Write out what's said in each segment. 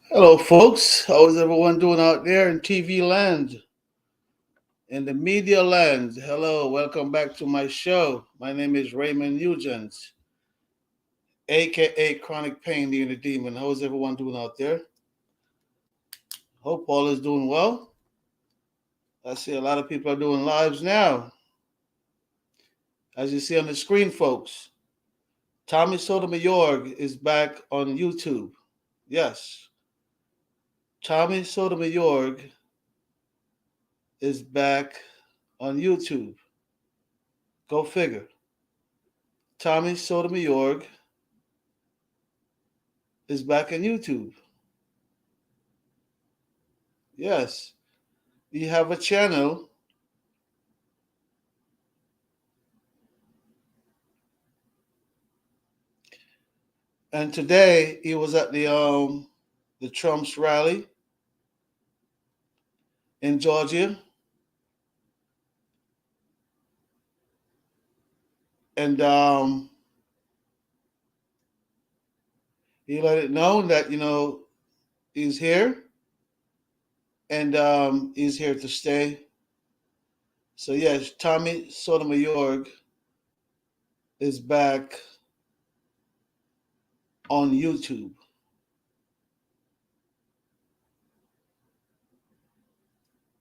Hello, folks. How is everyone doing out there in TV land, in the media land? Hello, welcome back to my show. My name is Raymond Nugent, aka Chronic Pain, the Inner Demon. How is everyone doing out there? Hope all is doing well. I see a lot of people are doing lives now. As you see on the screen, folks, Tommy Sotomayor is back on YouTube. Yes, Tommy Sotomayor is back on YouTube. Go figure. Tommy Sotomayor is back on YouTube. Yes, you have a channel, and today he was at the Trump's rally in Georgia, and he let it known that he's here and he's here to stay. So yes, Tommy Sotomayor is back on YouTube.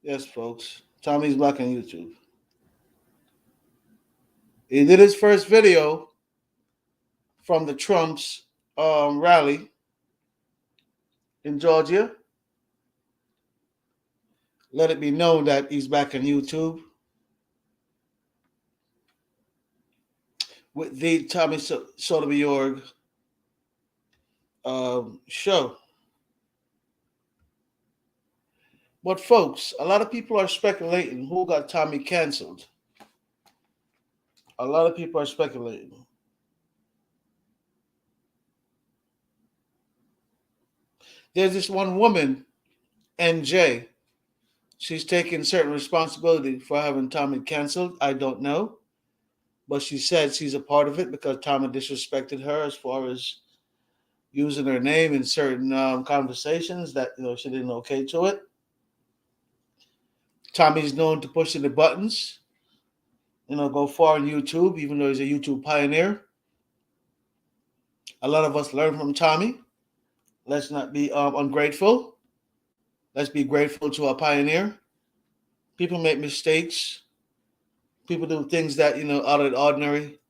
Yes, folks, Tommy's back on YouTube. He did his first video from the Trump's rally in Georgia. Let it be known that he's back on YouTube with the Tommy Sotomayor show. But folks, a lot of people are speculating who got Tommy canceled. A lot of people are speculating. There's this one woman, NJ. She's taking certain responsibility for having Tommy canceled. I don't know. But she said she's a part of it because Tommy disrespected her as far as using her name in certain conversations that she didn't okay to it. Tommy's known to pushing the buttons, go far on YouTube, even though he's a YouTube pioneer. A lot of us learn from Tommy. Let's not be ungrateful. Let's be grateful to our pioneer. People make mistakes. People do things that, out of the ordinary.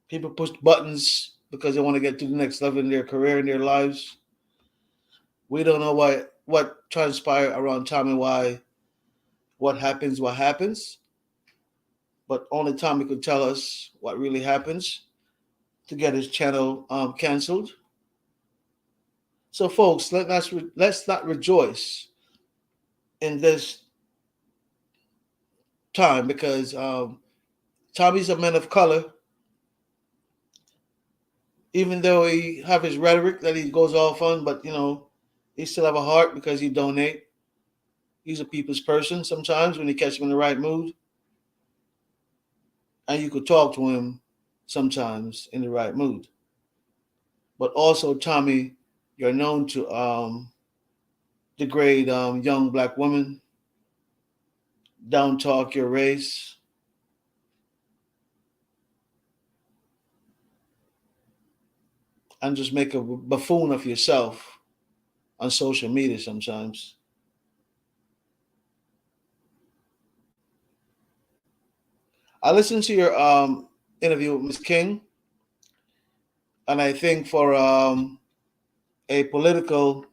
People push buttons because they want to get to the next level in their career, in their lives. We don't know what transpired around Tommy, why, what happens. But only Tommy could tell us what really happens to get his channel canceled. So, folks, let's not rejoice in this time because Tommy's a man of color. Even though he have his rhetoric that he goes off on, but he still have a heart because he donate. He's a people's person. Sometimes when you catch him in the right mood, and you could talk to him sometimes in the right mood. But also, Tommy, you're known to degrade young black women, down talk your race. And just make a buffoon of yourself on social media sometimes. I listened to your interview with Miss King, and I think for a political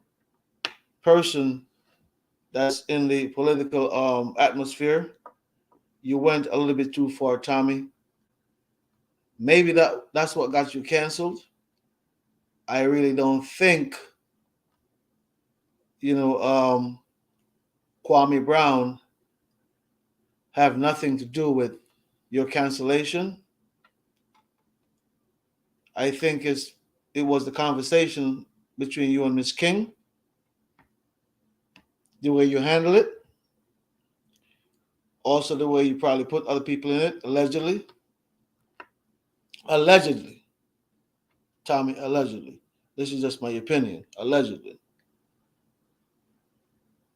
person that's in the political atmosphere, you went a little bit too far, Tommy. Maybe that's what got you canceled. I really don't think Kwame Brown have nothing to do with your cancellation. I think it was the conversation between you and Miss King, the way you handle it, also the way you probably put other people in it, allegedly. Allegedly, Tommy, allegedly. This is just my opinion. Allegedly.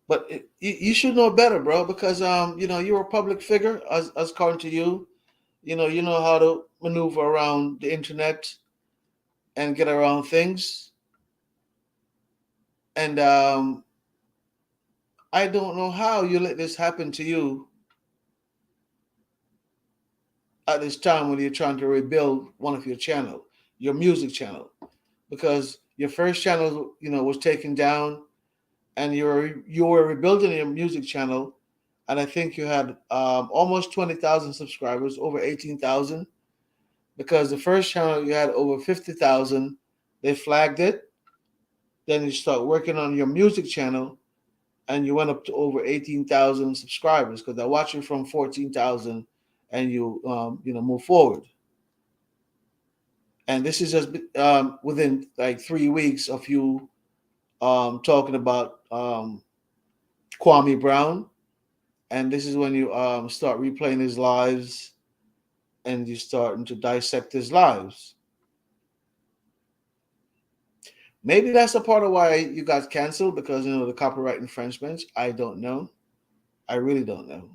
But you should know better, bro, because you're a public figure, as according to you. You know how to maneuver around the internet and get around things. And I don't know how you let this happen to you at this time when you're trying to rebuild one of your channel, your music channel, because your first channel, was taken down, and you were rebuilding your music channel, and I think you had almost 20,000 subscribers, over 18,000, because the first channel you had over 50,000. They flagged it. Then you start working on your music channel, and you went up to over 18,000 subscribers because I watched you from 14,000, and you move forward. And this is just within like 3 weeks of you talking about Kwame Brown, and this is when you start replaying his lives, and you starting to dissect his lives. Maybe that's a part of why you got canceled, because the copyright infringements. I don't know. I really don't know.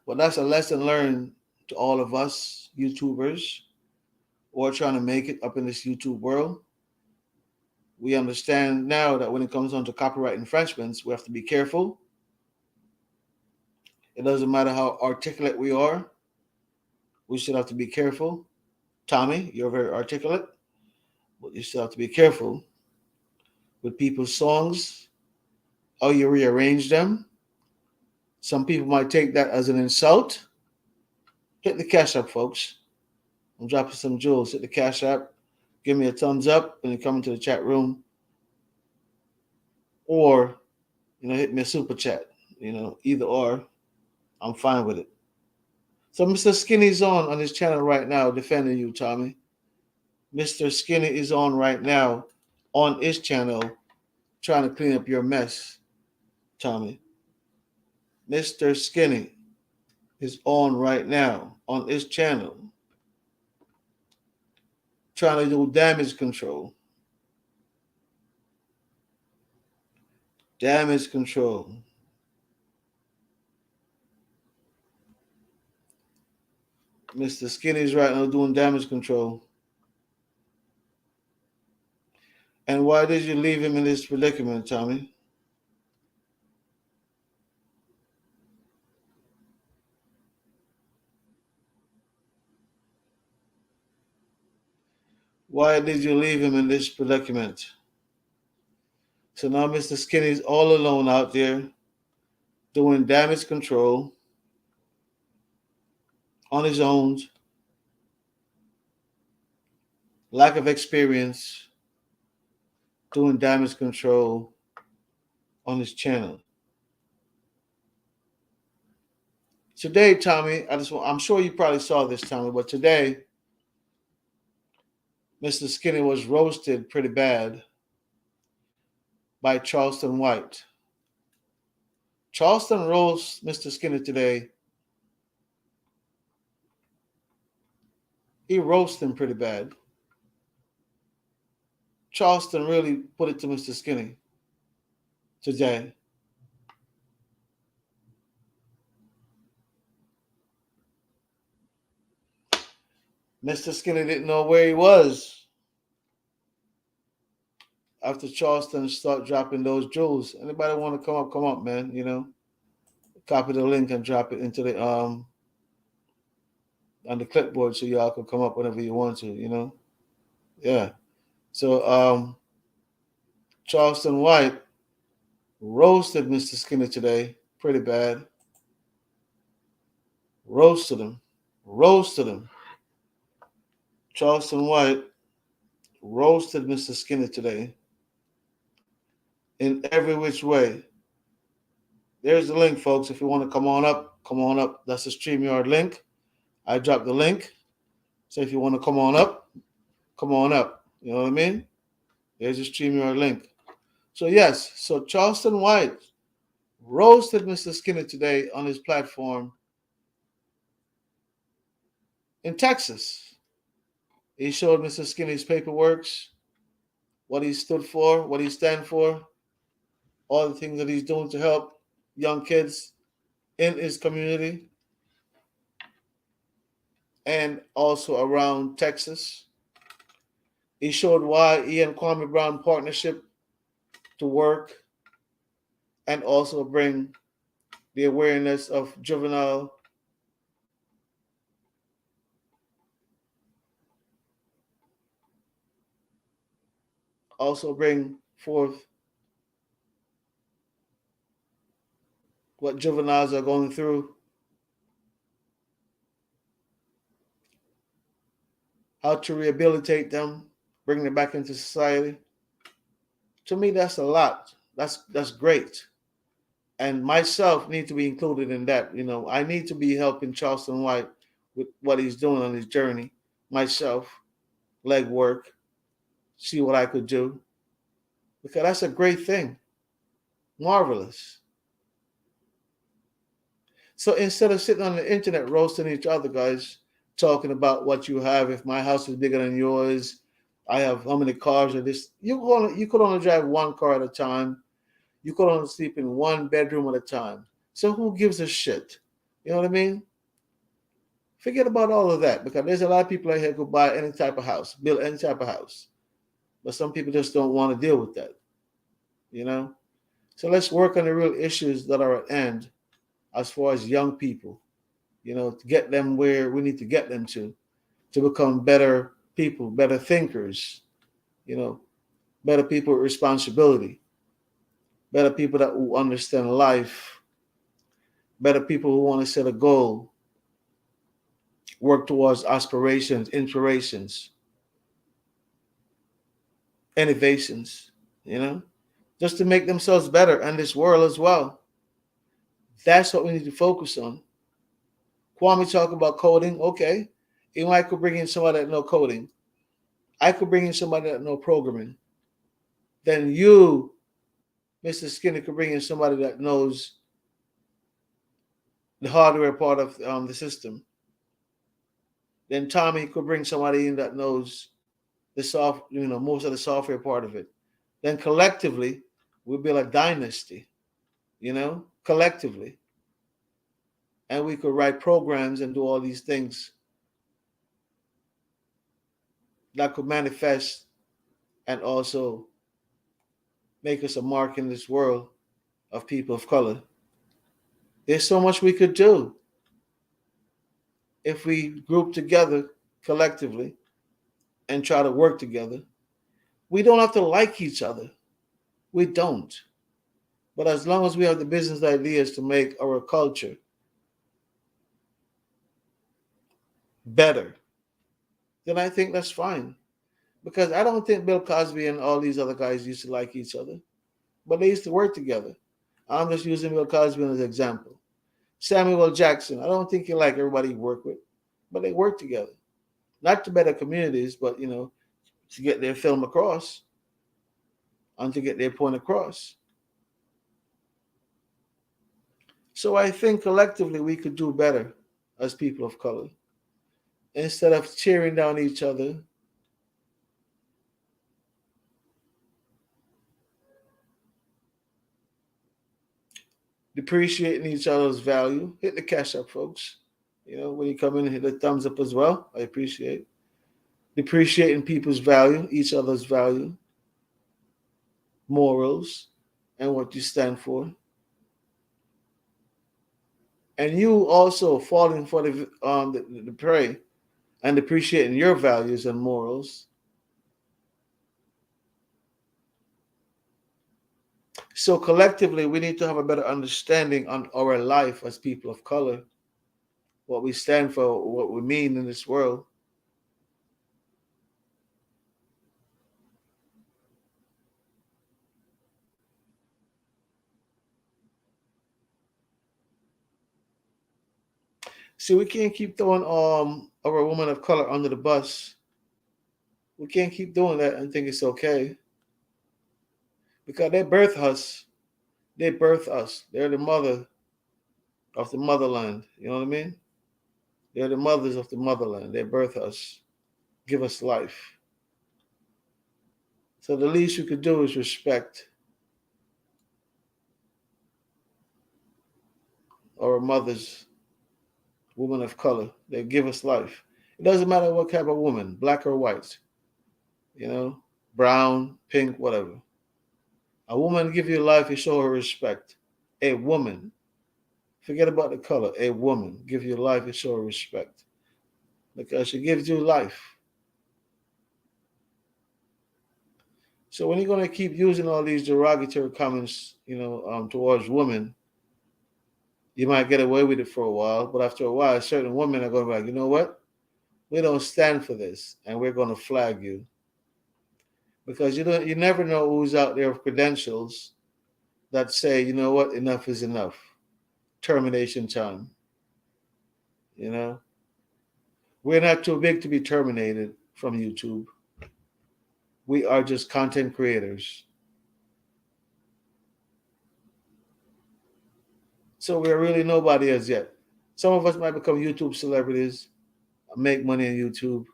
But that's a lesson learned to all of us YouTubers or trying to make it up in this YouTube world. We understand now that when it comes on to copyright infringements, we have to be careful. It doesn't matter how articulate we are, we still have to be careful. Tommy, you're very articulate, but you still have to be careful with people's songs, how you rearrange them. Some people might take that as an insult. Hit the cash app, folks. I'm dropping some jewels. Hit the cash app. Give me a thumbs up when you come into the chat room, or hit me a super chat. Either or, I'm fine with it. So Mr. Skinny's on his channel right now defending you, Tommy. Mr. Skinny is on right now on his channel trying to clean up your mess, Tommy. Mr. Skinny is on right now on his channel trying to do damage control. Damage control. Mr. Skinny's right now doing damage control. And why did you leave him in this predicament, Tommy? Why did you leave him in this predicament? So now Mr. Skinny's all alone out there doing damage control on his own, lack of experience doing damage control on his channel. Today, Tommy, I'm sure you probably saw this, Tommy, but today, Mr. Skinny was roasted pretty bad by Charleston White. Charleston roasts Mr. Skinny today. He roasted him pretty bad. Charleston really put it to Mr. Skinny today. Mr. Skinny didn't know where he was after Charleston start dropping those jewels. Anybody want to come up, man, Copy the link and drop it into the on the clipboard so y'all can come up whenever you want to. Yeah. So Charleston White roasted Mr. Skinner today pretty bad. Roasted him. Roasted him. Charleston White roasted Mr. Skinner today in every which way. There's the link, folks. If you want to come on up, come on up. That's the StreamYard link. I dropped the link. So if you want to come on up, come on up. You know what I mean? There's the StreamYard link. So yes, so Charleston White roasted Mr. Skinner today on his platform in Texas. He showed Mr. Skinner's paperwork, what he stood for, what he stand for. all the things that he's doing to help young kids in his community and also around Texas. He showed why he and Kwame Brown partnership to work and also bring the awareness of juvenile, also bring forth what juveniles are going through, how to rehabilitate them, bring them back into society. To me, that's a lot. That's great. And myself need to be included in that. I need to be helping Charleston White with what he's doing on his journey. Myself, leg work, see what I could do. Because that's a great thing. Marvelous. So instead of sitting on the internet roasting each other, guys, talking about what you have, if my house is bigger than yours, I have how many cars are this. You could only drive one car at a time. You could only sleep in one bedroom at a time. So who gives a shit? You know what I mean? Forget about all of that because there's a lot of people out here who buy any type of house, build any type of house. But some people just don't want to deal with that, you know? So let's work on the real issues that are at hand as far as young people, to get them where we need to get them to become better people, better thinkers, you know, better people with responsibility, better people that will understand life, better people who want to set a goal, work towards aspirations, inspirations, innovations, just to make themselves better in this world as well. That's what we need to focus on. Kwame talk about coding. Okay. I could bring in somebody that know coding. I could bring in somebody that know programming. Then you, Mr. Skinner, could bring in somebody that knows the hardware part of the system. Then Tommy could bring somebody in that knows most of the software part of it. Then collectively, we'll build a dynasty, collectively. And we could write programs and do all these things that could manifest and also make us a mark in this world of people of color. There's so much we could do if we group together collectively and try to work together. We don't have to like each other. We don't. But as long as we have the business ideas to make our culture better, then I think that's fine. Because I don't think Bill Cosby and all these other guys used to like each other, but they used to work together. I'm just using Bill Cosby as an example. Samuel L. Jackson, I don't think he liked everybody he worked with, but they worked together. Not to better communities, but, to get their film across and to get their point across. So I think collectively we could do better as people of color. Instead of cheering down each other, depreciating each other's value. Hit the cash up, folks. When you come in, hit the thumbs up as well. I appreciate depreciating people's value, each other's value, morals, and what you stand for. And you also falling for the prey and depreciating your values and morals. So collectively, we need to have a better understanding on our life as people of color, what we stand for, what we mean in this world. See, we can't keep throwing our women of color under the bus. We can't keep doing that and think it's okay. Because they birth us. They birth us. They're the mother of the motherland. You know what I mean? They're the mothers of the motherland. They birth us, give us life. So the least you could do is respect. our mothers, women of color. They give us life. It doesn't matter what type of woman, black or white, you know, brown, pink, whatever. A woman give you life, you show her respect. A woman, forget about the color. A woman give you life, you show her respect because she gives you life. So when you're going to keep using all these derogatory comments, towards women, you might get away with it for a while, but after a while, certain women are going to be like, you know what? We don't stand for this, and we're going to flag you because you never know who's out there with credentials that say, you know what, enough is enough, termination time. You know, we're not too big to be terminated from YouTube. We are just content creators. So we're really nobody as yet. Some of us might become YouTube celebrities, make money on YouTube,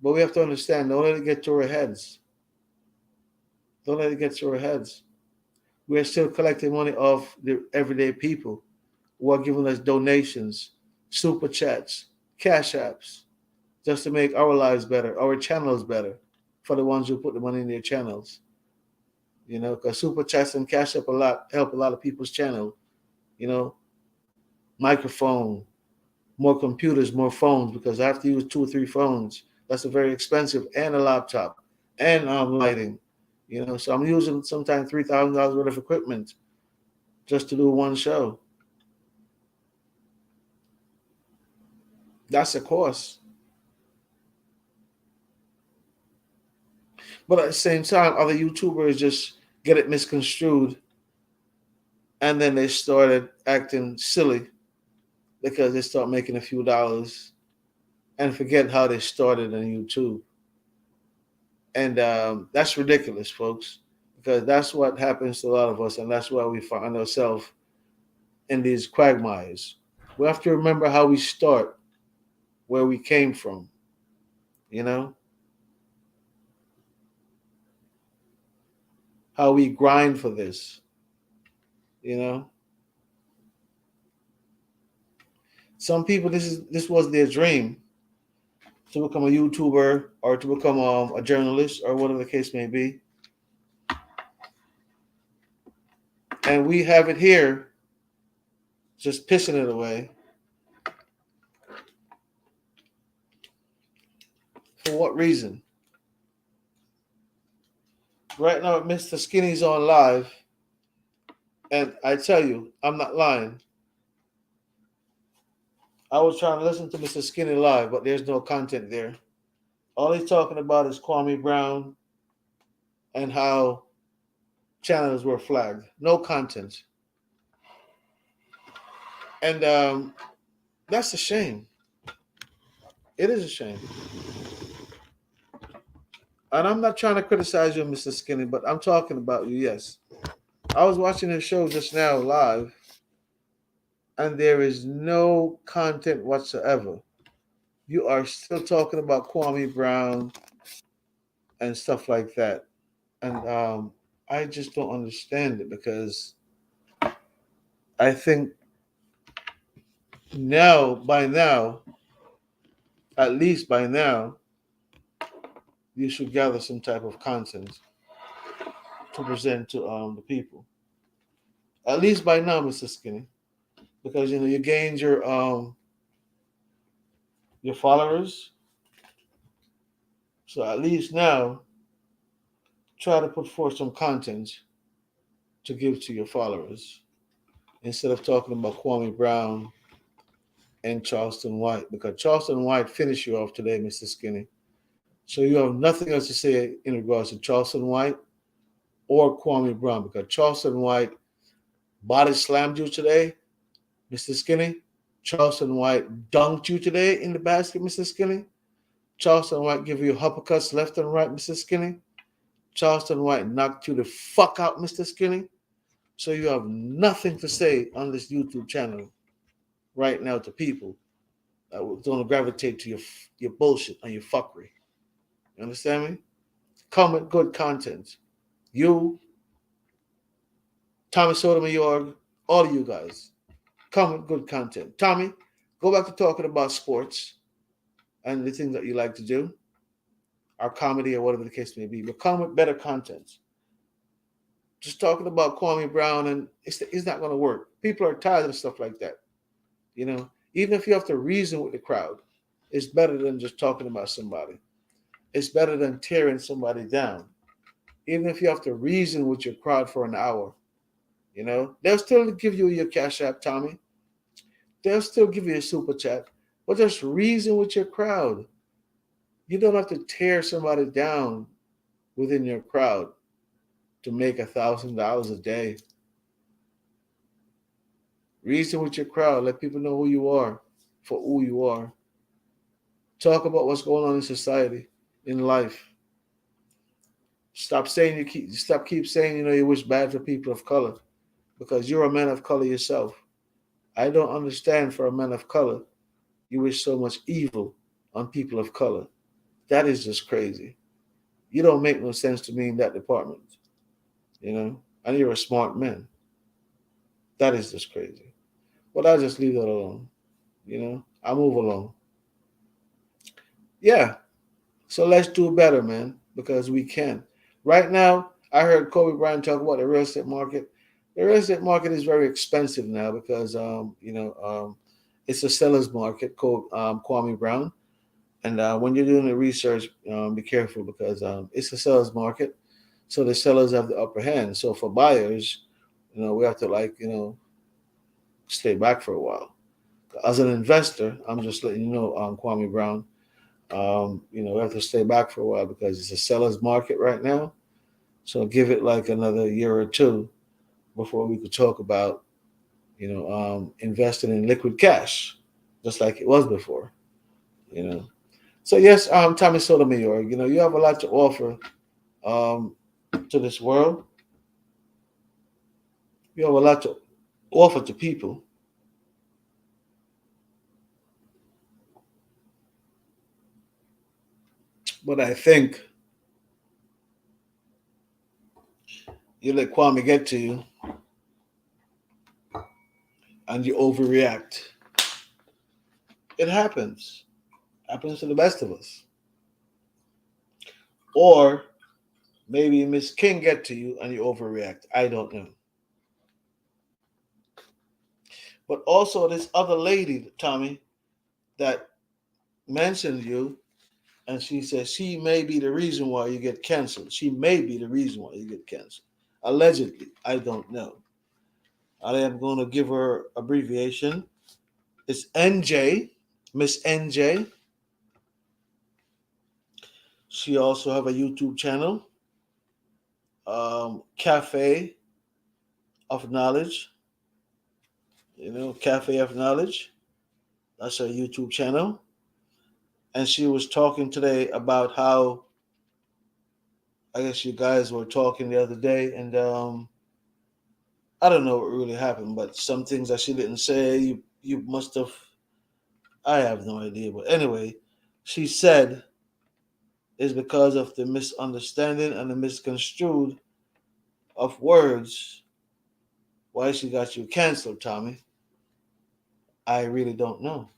but we have to understand, don't let it get to our heads. Don't let it get to our heads. We're still collecting money off the everyday people who are giving us donations, super chats, cash apps, just to make our lives better, our channels better, for the ones who put the money in their channels. Because super chats and cash app help a lot of people's channel. You know, microphone, more computers, more phones, because I have to use 2 or 3 phones. That's a very expensive, and a laptop, and lighting. So I'm using sometimes $3,000 worth of equipment just to do one show. That's a cost. But at the same time, other YouTubers just get it misconstrued, and then they started acting silly because they start making a few dollars and forget how they started on YouTube. And that's ridiculous, folks, because that's what happens to a lot of us, and that's why we find ourselves in these quagmires. We have to remember how we start, where we came from, you know, how we grind for this, you know. Some people, this was their dream, to become a YouTuber or to become a journalist or whatever the case may be. And we have it here, just pissing it away. For what reason? Right now, Mr. Skinny's on live, and I tell you, I'm not lying. I was trying to listen to Mr. Skinny live, but there's no content there. All he's talking about is Kwame Brown and how channels were flagged. No content. And that's a shame. It is a shame. And I'm not trying to criticize you, Mr. Skinny, but I'm talking about you, yes. I was watching the show just now live, and there is no content whatsoever. You are still talking about Kwame Brown and stuff like that. And I just don't understand it, because I think by now, at least by now, you should gather some type of content to present to the people. At least by now, Mr. Skinny, because you gained your followers. So at least now, try to put forth some content to give to your followers instead of talking about Kwame Brown and Charleston White, because Charleston White finished you off today, Mr. Skinny. So you have nothing else to say in regards to Charleston White or Kwame Brown, because Charleston White body slammed you today, Mr. Skinny. Charleston White dunked you today in the basket, Mr. Skinny. Charleston White give you uppercuts left and right, Mr. Skinny. Charleston White knocked you the fuck out, Mr. Skinny. So you have nothing to say on this YouTube channel right now to people that are going to gravitate to your bullshit and your fuckery. You understand me? Come with good content. You, Tommy Sotomayor, all of you guys. Come with good content. Tommy, go back to talking about sports and the things that you like to do, or comedy or whatever the case may be, but come with better content. Just talking about Kwame Brown and it's not going to work. People are tired of stuff like that. You know, even if you have to reason with the crowd, it's better than just talking about somebody. It's better than tearing somebody down. Even if you have to reason with your crowd for an hour, they'll still give you your cash app, Tommy. They'll still give you a super chat, but just reason with your crowd. You don't have to tear somebody down within your crowd to make $1,000 a day. Reason with your crowd. Let people know who you are for who you are. Talk about what's going on in society, in life. Stop keep saying you wish bad for people of color because you're a man of color yourself. I don't understand for a man of color you wish so much evil on people of color. That is just crazy. You don't make no sense to me in that department, and you're a smart man. That is just crazy. But I'll just leave that alone. I move along. Yeah. So let's do better, man, because we can. Right now, I heard Kobe Bryant talk about the real estate market. The real estate market is very expensive now because it's a seller's market. Kwame Brown, and when you're doing the research, be careful because it's a seller's market. So the sellers have the upper hand. So for buyers, we have to stay back for a while. As an investor, I'm just letting you know, Kwame Brown, we have to stay back for a while because it's a seller's market right now. So give it like another year or two before we could talk about, investing in liquid cash, just like it was before. You know. So yes, Tommy Sotomayor, you have a lot to offer um, to this world. You have a lot to offer to people. But I think you let Kwame get to you and you overreact. It happens. Happens to the best of us. Or maybe Miss King get to you and you overreact. I don't know. But also this other lady, Tommy, that mentioned you, and she says she may be the reason why you get canceled. She may be the reason why you get canceled. Allegedly. I don't know. I am going to give her abbreviation. It's NJ, Miss NJ. She also have a YouTube channel, Cafe of Knowledge. Cafe of Knowledge. That's her YouTube channel. And she was talking today about how I guess you guys were talking the other day, and I don't know what really happened, but some things that she didn't say, you must have. I have no idea, but anyway, she said is because of the misunderstanding and the misconstrued of words why she got you canceled, Tommy. I really don't know.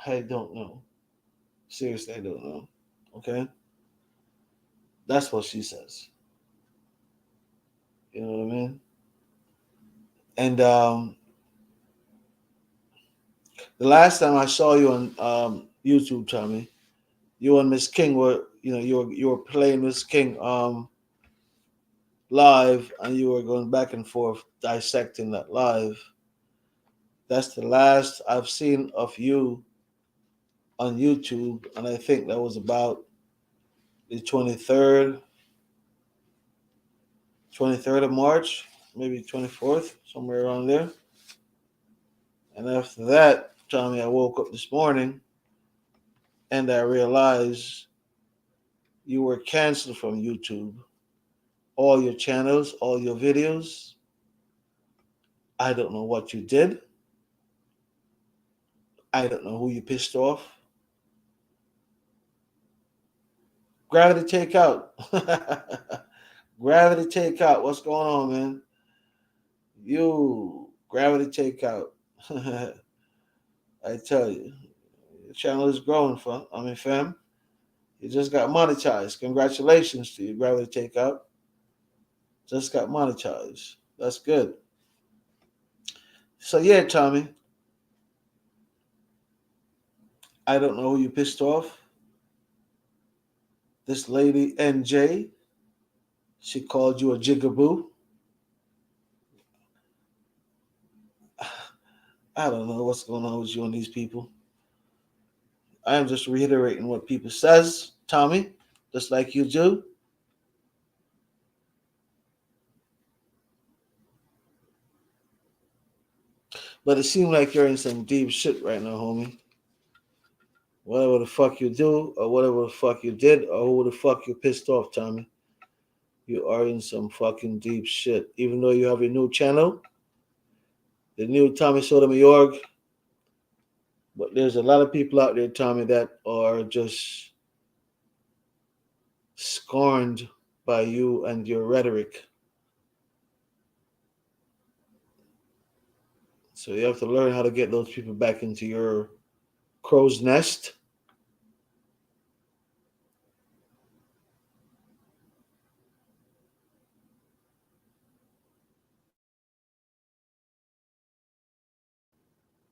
I don't know. Seriously, I don't know. Okay? That's what she says. You know what I mean? And the last time I saw you on YouTube, Tommy, you and Miss King were, you were playing Miss King live, and you were going back and forth dissecting that live. That's the last I've seen of you on YouTube, and I think that was about the 23rd of March, maybe 24th, somewhere around there. And after that, Tommy, I woke up this morning and I realized you were canceled from YouTube. All your channels, all your videos. I don't know what you did. I don't know who you pissed off. Gravity takeout. Gravity takeout. What's going on, man? You Gravity Takeout. I tell you, the channel is growing, fam. You just got monetized. Congratulations to you, Gravity Takeout. Just got monetized. That's good. So yeah, Tommy, I don't know who you pissed off. This lady NJ, she called you a jigaboo. I don't know what's going on with you and these people. I am just reiterating what people says, Tommy, just like you do. But it seems like you're in some deep shit right now, homie. Whatever the fuck you do, or whatever the fuck you did, or who the fuck you pissed off, Tommy, you are in some fucking deep shit. Even though you have a new channel, the new Tommy Sotomayor, but there's a lot of people out there, Tommy, that are just scorned by you and your rhetoric. So you have to learn how to get those people back into your crow's nest.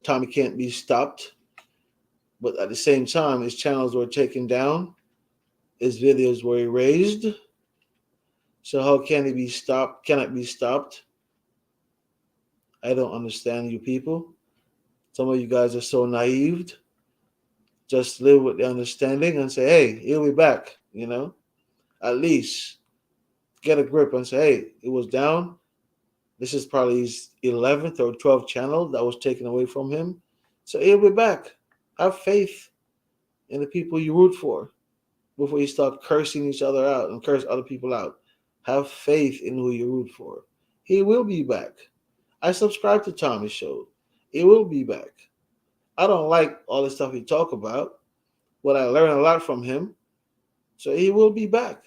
Tommy can't be stopped, but at the same time, his channels were taken down, his videos were erased. So how can he be stopped? Can it be stopped? I don't understand you people. Some of you guys are so naive. Just live with the understanding and say, hey, he'll be back, At least get a grip and say, hey, it was down. This is probably his 11th or 12th channel that was taken away from him. So he'll be back. Have faith in the people you root for before you start cursing each other out and curse other people out. Have faith in who you root for. He will be back. I subscribe to Tommy's show. He will be back. I don't like all the stuff he talk about, but I learn a lot from him. So he will be back.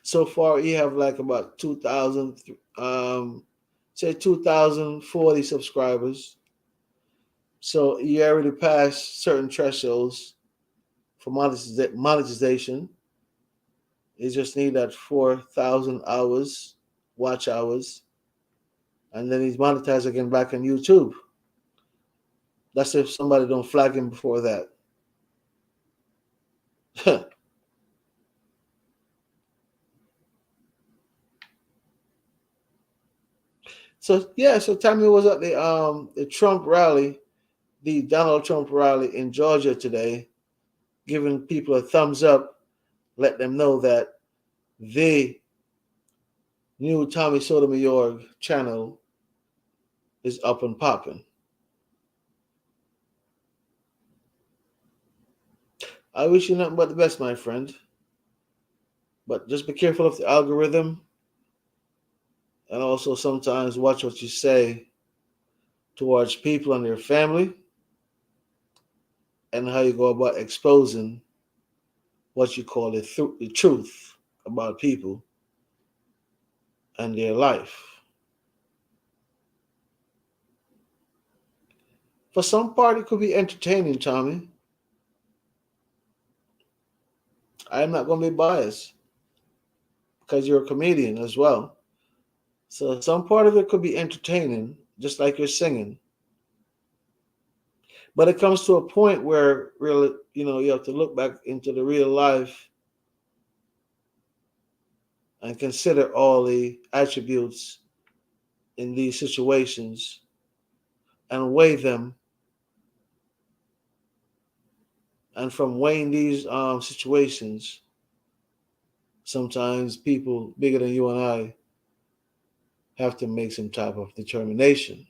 So far, he have like about 2,000, say 2,040 subscribers. So he already passed certain thresholds for monetization. You just need that 4,000 hours, watch hours, and then he's monetized again back on YouTube. That's if somebody don't flag him before that. So yeah, so Tammy was at the Trump rally, the Donald Trump rally in Georgia today, giving people a thumbs up, let them know that the new Tommy Sotomayor channel is up and popping. I wish you nothing but the best, my friend. But just be careful of the algorithm, and also sometimes watch what you say towards people and their family, and how you go about exposing what you call the truth about people and their life. For some part, it could be entertaining, Tommy. I'm not going to be biased because you're a comedian as well. So some part of it could be entertaining, just like you're singing. But it comes to a point where really, you have to look back into the real life and consider all the attributes in these situations and weigh them. And from weighing these situations, sometimes people bigger than you and I have to make some type of determination.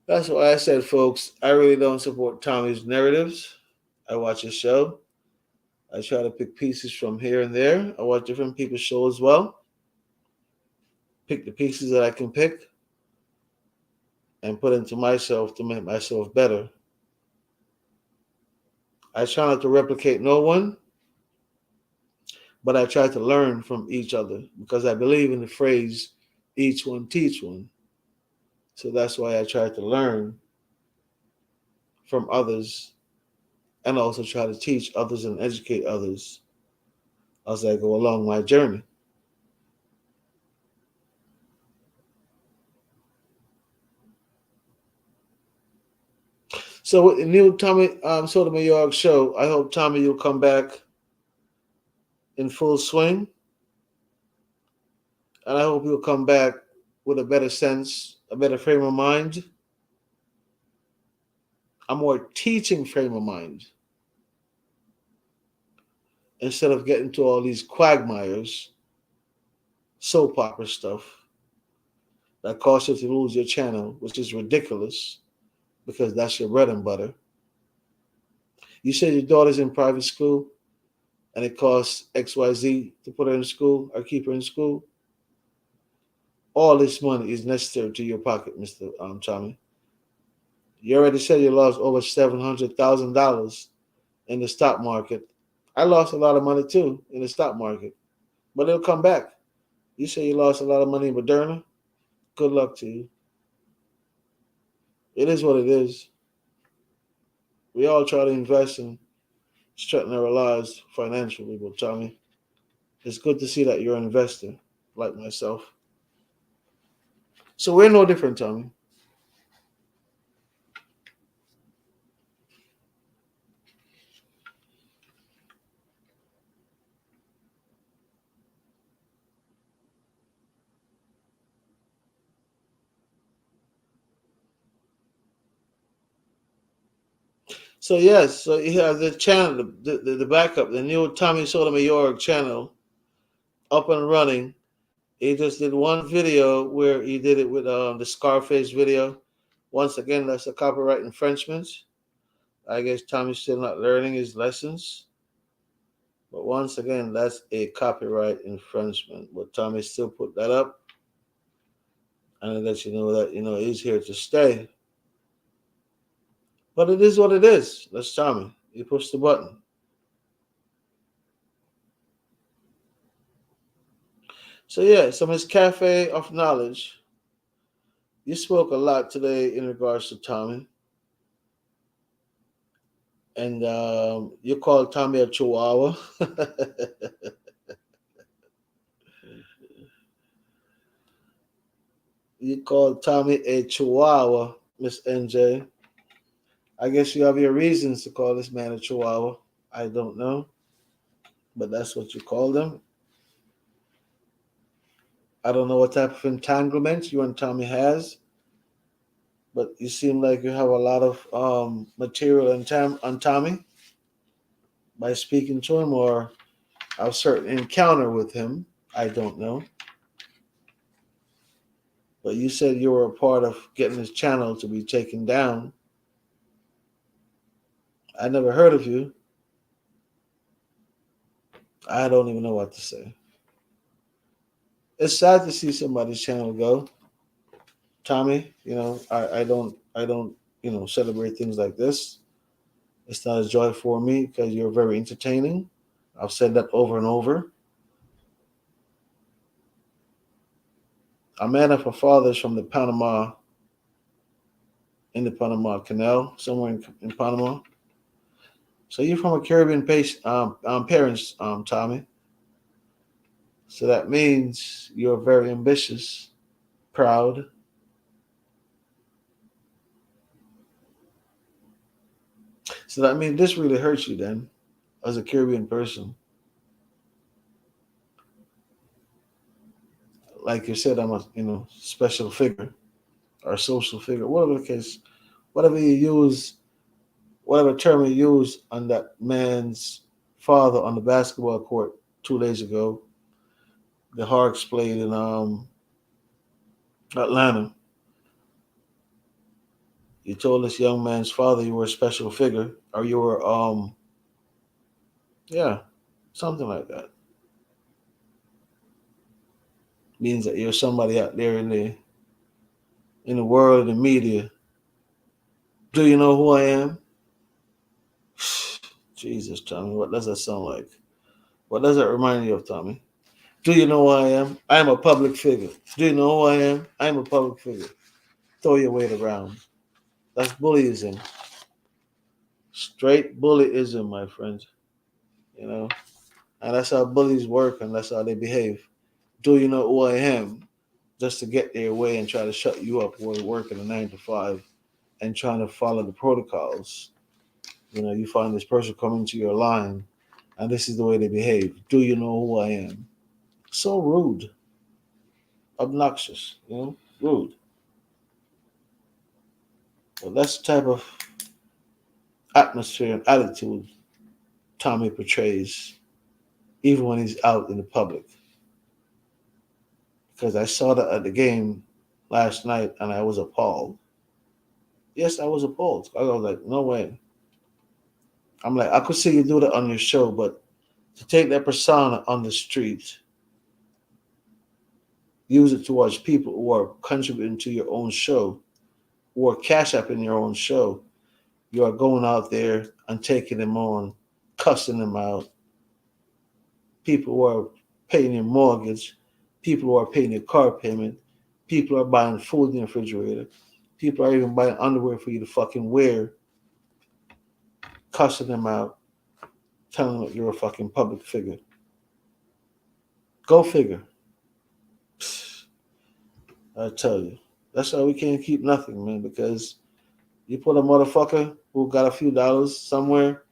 That's why I said, folks, I really don't support Tommy's narratives. I watch his show. I try to pick pieces from here and there. I watch different people's shows as well. Pick the pieces that I can pick and put into myself to make myself better. I try not to replicate no one, but I try to learn from each other because I believe in the phrase, each one teach one. So that's why I try to learn from others and also try to teach others and educate others as I go along my journey. So with the new Tommy Sotomayor show, I hope Tommy you'll come back in full swing, and I hope you'll come back with a better sense, a better frame of mind, a more teaching frame of mind, instead of getting to all these quagmires, soap opera stuff that cause you to lose your channel, which is ridiculous because that's your bread and butter. You say your daughter's in private school and it costs XYZ to put her in school or keep her in school. All this money is necessary to your pocket, Mr. Tommy. You already said you lost over $700,000 in the stock market. I lost a lot of money too in the stock market, but it'll come back. You say you lost a lot of money in Moderna. Good luck to you. It is what it is. We all try to invest and straighten our lives financially, but Tommy, it's good to see that you're an investor like myself. So we're no different, Tommy. So yes, so you have the channel, the backup, the new Tommy Sotomayor channel up and running. He just did one video where he did it with the Scarface video. Once again, that's a copyright infringement. I guess Tommy's still not learning his lessons. But once again, that's a copyright infringement. But Tommy still put that up. And it lets you know that, he's here to stay. But it is what it is. That's Tommy. He pushed the button. So yeah, so Miss Cafe of Knowledge, you spoke a lot today in regards to Tommy. And you called Tommy a chihuahua. You called Tommy a chihuahua, Miss NJ. I guess you have your reasons to call this man a chihuahua. I don't know, but that's what you called him. I don't know what type of entanglement you and Tommy has, but you seem like you have a lot of material on Tommy by speaking to him or a certain encounter with him. I don't know. But you said you were a part of getting his channel to be taken down. I never heard of you. I don't even know what to say. It's sad to see somebody's channel go. Tommy, I don't celebrate things like this. It's not a joy for me because you're very entertaining. I've said that over and over. A man of a father's from in the Panama Canal, somewhere in Panama. So you're from a Caribbean parents, Tommy. So that means you're very ambitious, proud. So that means this really hurts you then, as a Caribbean person. Like you said, I'm a special figure or social figure, whatever the case, whatever you use, whatever term you use on that man's father on the basketball court 2 days ago. The Hawks played in Atlanta. You told this young man's father you were a special figure, or you were Yeah, something like that. Means that you're somebody out there in the world, in the media. Do you know who I am? Jesus, Tommy, what does that sound like? What does that remind you of, Tommy? Do you know who I am? I am a public figure. Do you know who I am? I am a public figure. Throw your weight around. That's bullyism. Straight bullyism, my friend. You know? And that's how bullies work and that's how they behave. Do you know who I am? Just to get their way and try to shut you up while working a 9 to 5 and trying to follow the protocols. You find this person coming to your line and this is the way they behave. Do you know who I am? So rude, obnoxious, rude. But that's the type of atmosphere and attitude Tommy portrays, even when he's out in the public. Because I saw that at the game last night and I was appalled. Yes, I was appalled. I was like, no way. I'm like, I could see you do that on your show, but to take that persona on the street, use it towards people who are contributing to your own show, who are cash up in your own show, you are going out there and taking them on, cussing them out. People who are paying your mortgage, people who are paying your car payment, people are buying food in the refrigerator, people are even buying underwear for you to fucking wear, cussing them out, telling them that you're a fucking public figure. Go figure. I tell you. That's why we can't keep nothing, man, because you put a motherfucker who got a few dollars somewhere,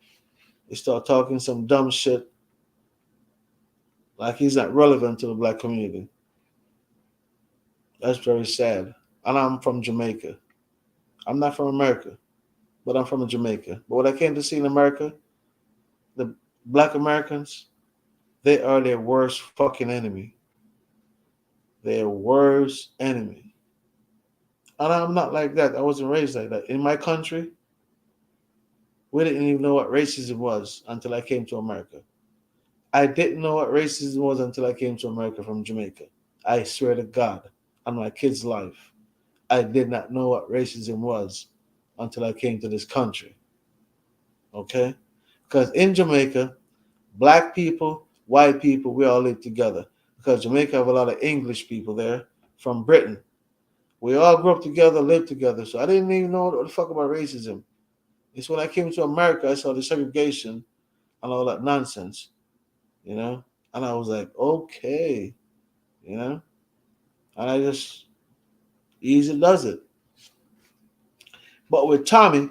they start talking some dumb shit like he's not relevant to the black community. That's very sad. And I'm from Jamaica. I'm not from America, but I'm from Jamaica. But what I came to see in America, the black Americans, they are their worst fucking enemy. Their worst enemy. And I'm not like that. I wasn't raised like that. In my country, we didn't even know what racism was until I came to America. I didn't know what racism was until I came to America from Jamaica. I swear to God, on my kid's life, I did not know what racism was until I came to this country. Okay? Because in Jamaica, black people, white people, we all live together. Because Jamaica have a lot of English people there from Britain. We all grew up together, lived together. So I didn't even know what the fuck about racism. It's when I came to America, I saw the segregation and all that nonsense, you know? And I was like, okay, you know? And I just easy does it. But with Tommy,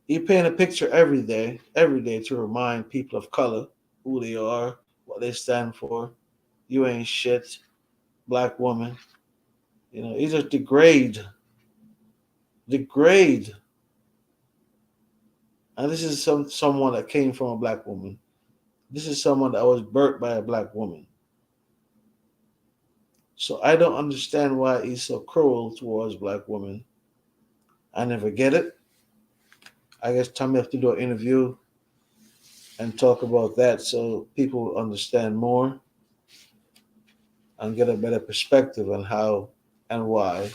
he paint a picture every day to remind people of color who they are, what they stand for. You ain't shit, black woman. He just degrade. And this is someone that came from a black woman. This is someone that was birthed by a black woman. So I don't understand why he's so cruel towards black women. I never get it. I guess Tommy have to do an interview and talk about that so people will understand more and get a better perspective on how and why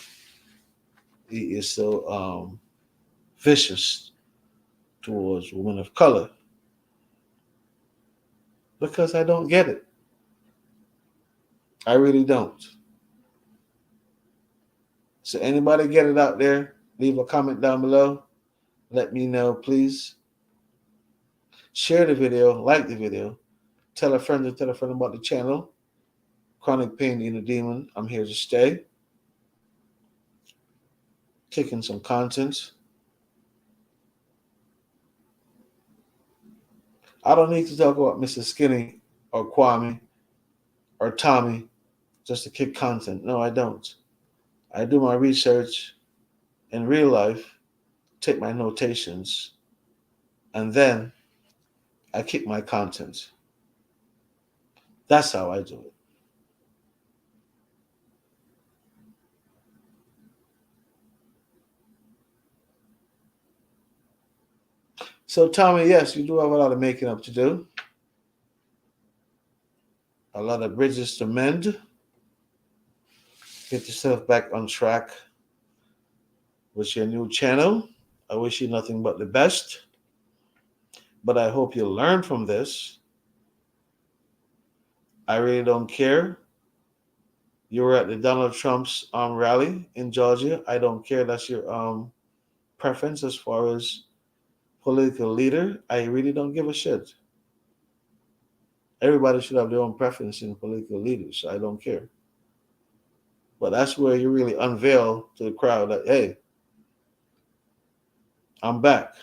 he is so vicious towards women of color. Because I don't get it. I really don't. So anybody get it out there? Leave a comment down below. Let me know, please. Share the video, like the video. Tell a friend to tell a friend about the channel. Chronic Pain in the Demon. I'm here to stay. Taking some content. I don't need to talk about Mr. Skinny or Kwame or Tommy just to kick content. No, I don't. I do my research in real life, take my notations, and then I kick my content. That's how I do it. So, Tommy, yes, you do have a lot of making up to do, a lot of bridges to mend. Get yourself back on track with your new channel. I wish you nothing but the best, but I hope you learn from this. I really don't care. You were at the Donald Trump's rally in Georgia. I don't care. That's your preference as far as political leader. I really don't give a shit. Everybody should have their own preference in political leaders. So I don't care. But that's where you really unveil to the crowd that, hey, I'm back.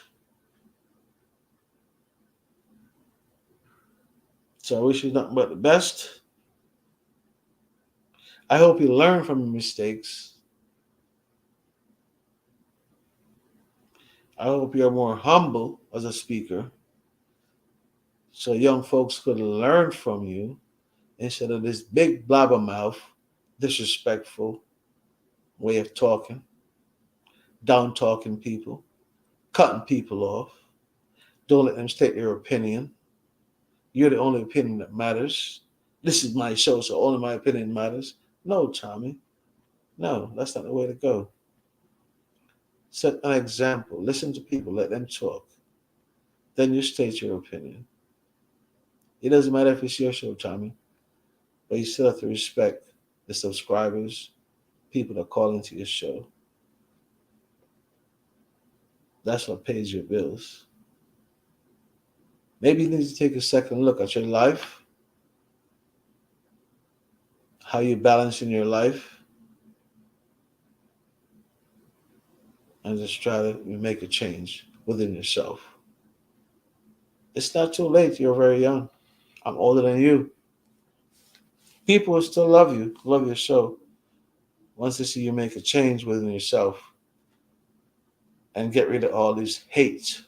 So I wish you nothing but the best. I hope you learn from your mistakes. I hope you're more humble as a speaker so young folks could learn from you instead of this big blabbermouth, disrespectful way of talking, down talking people, cutting people off. Don't let them state their opinion. You're the only opinion that matters. This is my show, so only my opinion matters. No, Tommy. No, that's not the way to go. Set an example. Listen to people. Let them talk. Then you state your opinion. It doesn't matter if it's your show, Tommy, but you still have to respect the subscribers, people that call into your show. That's what pays your bills. Maybe you need to take a second look at your life, how you balance in your life, and just try to make a change within yourself. It's not too late. You're very young. I'm older than you. People will still love you, love your show, once they see you make a change within yourself and get rid of all this hate.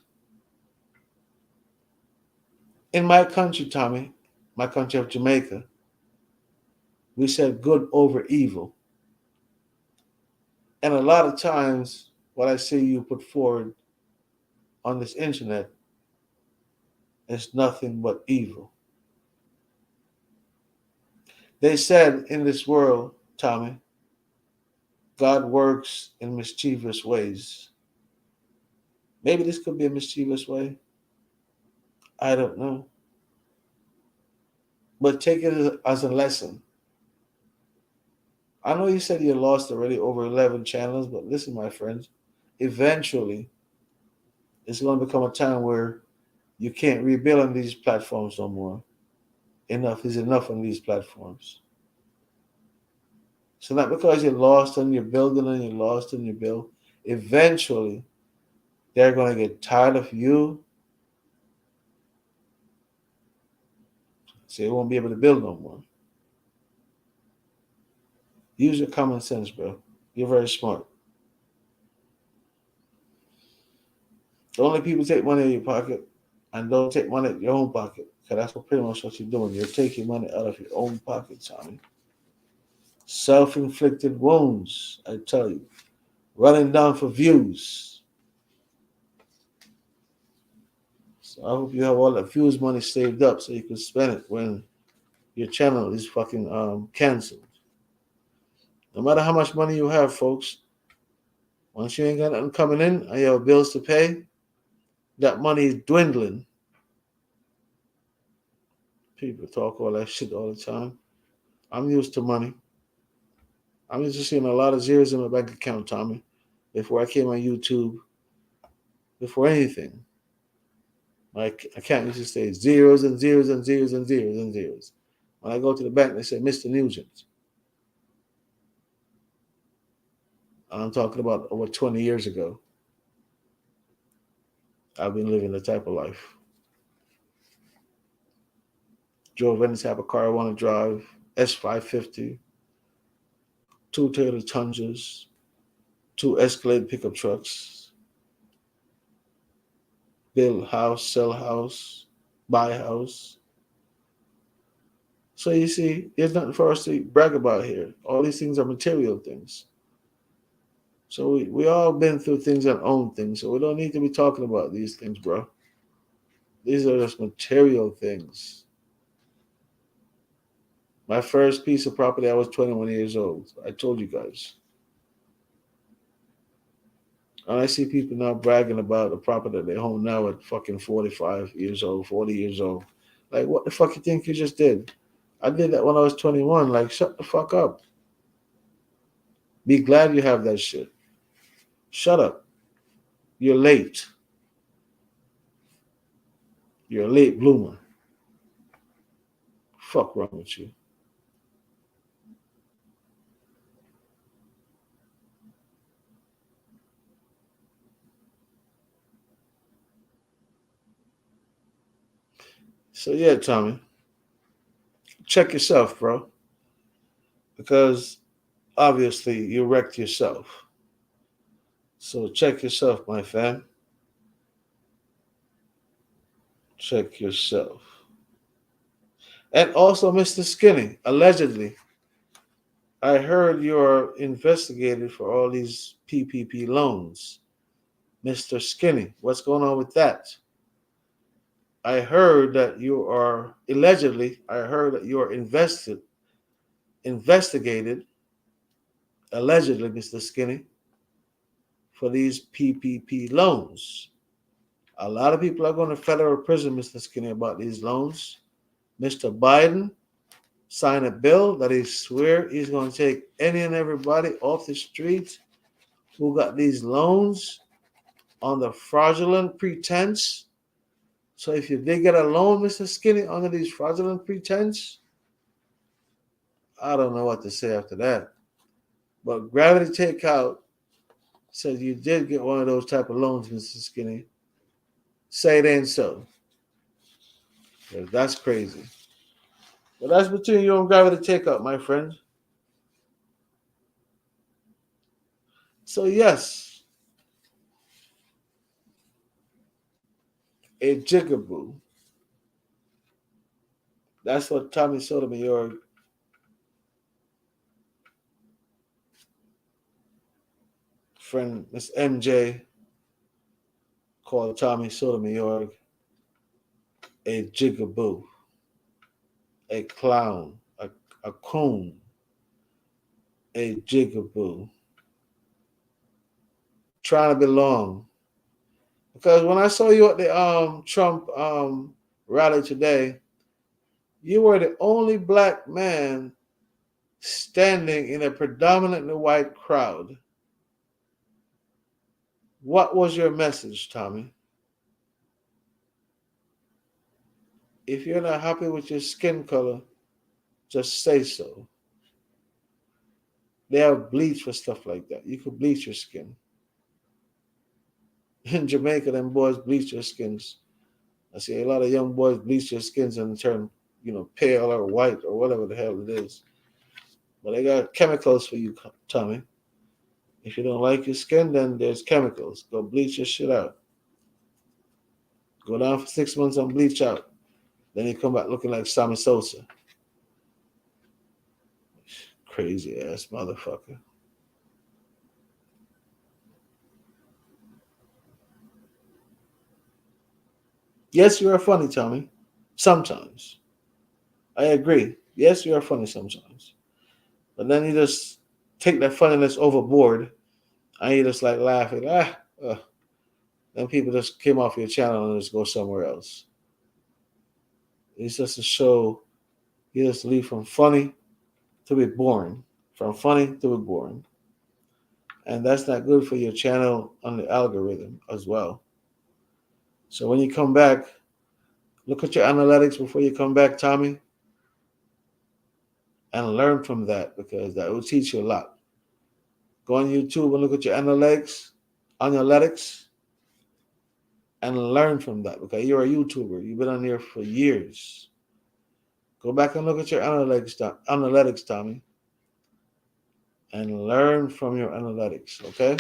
In my country, Tommy, my country of Jamaica, we said good over evil. And a lot of times, what I see you put forward on this internet is nothing but evil. They said in this world, Tommy, God works in mischievous ways. Maybe this could be a mischievous way. I don't know. But take it as a lesson. I know you said you lost already over 11 channels, but listen, my friends, eventually it's going to become a time where you can't rebuild on these platforms no more. Enough is enough on these platforms. So not because you lost on your building and you lost on your bill, eventually they're going to get tired of you, so they won't be able to build no more. Use your common sense, bro. You're very smart. The only people take money out of your pocket and don't take money out of your own pocket. Because that's what pretty much what you're doing. You're taking money out of your own pocket, Tommy. Self-inflicted wounds, I tell you. Running down for views. So I hope you have all that views money saved up so you can spend it when your channel is fucking canceled. No matter how much money you have, folks, once you ain't got nothing coming in and you have bills to pay, that money is dwindling. People talk all that shit all the time. I'm used to money. I'm used to seeing a lot of zeros in my bank account, Tommy. Before I came on YouTube, before anything, my account used to say zeros and zeros and zeros and zeros and zeros. When I go to the bank, they say, Mr. Nugent. And I'm talking about over 20 years ago. I've been living the type of life. Drove any type of car I want to drive, S550, two Toyota Tundras, two Escalade pickup trucks, build house, sell house, buy house. So you see, there's nothing for us to brag about here. All these things are material things. So we all been through things and own things. So we don't need to be talking about these things, bro. These are just material things. My first piece of property, I was 21 years old. I told you guys. And I see people now bragging about the property that they own now at fucking 45 years old, 40 years old. Like, what the fuck you think you just did? I did that when I was 21. Like, shut the fuck up. Be glad you have that shit. Shut up. You're late. You're a late bloomer. Fuck wrong with you. So yeah, Tommy, check yourself, bro. Because obviously you wrecked yourself. So check yourself, my fam. Check yourself. And also, Mr. Skinny, allegedly, I heard you're investigated for all these PPP loans. Mr. Skinny, what's going on with that? I heard that you are allegedly, I heard that you are investigated, allegedly, Mr. Skinny, for these PPP loans. A lot of people are going to federal prison, Mr. Skinny, about these loans. Mr. Biden signed a bill that he swear he's going to take any and everybody off the streets who got these loans on the fraudulent pretense. So if you did get a loan, Mr. Skinny, under these fraudulent pretense, I don't know what to say after that. But Gravity Takeout says you did get one of those type of loans, Mr. Skinny. Say it ain't so. That's crazy. But that's between you and Gravity Takeout, my friend. So yes, a jigaboo. That's what Tommy Sotomayor friend Miss MJ called Tommy Sotomayor a jigaboo, a clown, a coon, a jigaboo, trying to belong. Because when I saw you at the Trump rally today, you were the only black man standing in a predominantly white crowd. What was your message, Tommy? If you're not happy with your skin color, just say so. They have bleach for stuff like that. You could bleach your skin. In Jamaica, them boys bleach their skins. I see a lot of young boys bleach their skins and turn, pale or white or whatever the hell it is. But they got chemicals for you, Tommy. If you don't like your skin, then there's chemicals. Go bleach your shit out. Go down for 6 months and bleach out. Then you come back looking like Sammy Sosa. Crazy ass motherfucker. Yes, you are funny, Tommy. Sometimes. I agree. Yes, you are funny sometimes. But then you just take that funniness overboard and you just like laughing. Then people just came off your channel and just go somewhere else. It's just a show. You just leave from funny to be boring. From funny to be boring. And that's not good for your channel on the algorithm as well. So when you come back, look at your analytics before you come back, Tommy, and learn from that because that will teach you a lot. Go on YouTube and look at your analytics, and learn from that because you're a YouTuber. You've been on here for years. Go back and look at your analytics, Tommy, and learn from your analytics, okay?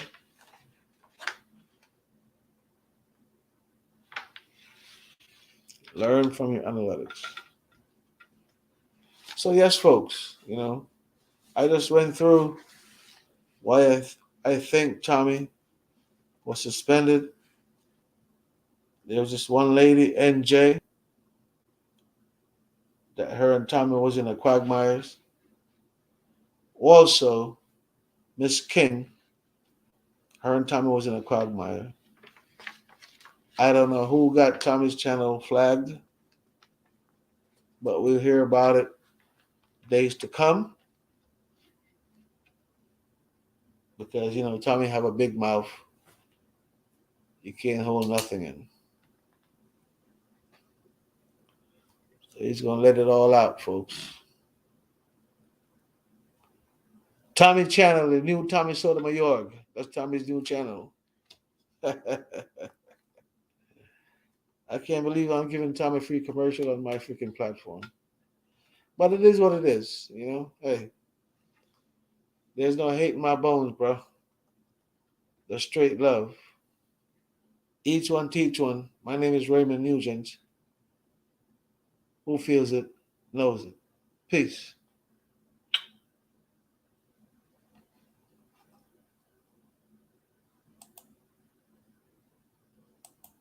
Learn from your analytics. So yes, folks, I just went through why I think Tommy was suspended. There was this one lady, NJ, that her and Tommy was in a quagmires. Also, Miss King, her and Tommy was in a quagmire. I don't know who got Tommy's channel flagged, but we'll hear about it days to come because Tommy have a big mouth. You can't hold nothing in. So he's gonna let it all out, folks. Tommy channel, the new Tommy Sotomayor. That's Tommy's new channel. I can't believe I'm giving Tommy free commercial on my freaking platform. But it is what it is, Hey, there's no hate in my bones, bro. There's straight love. Each one teach one. My name is Raymond Nugent. Who feels it knows it. Peace.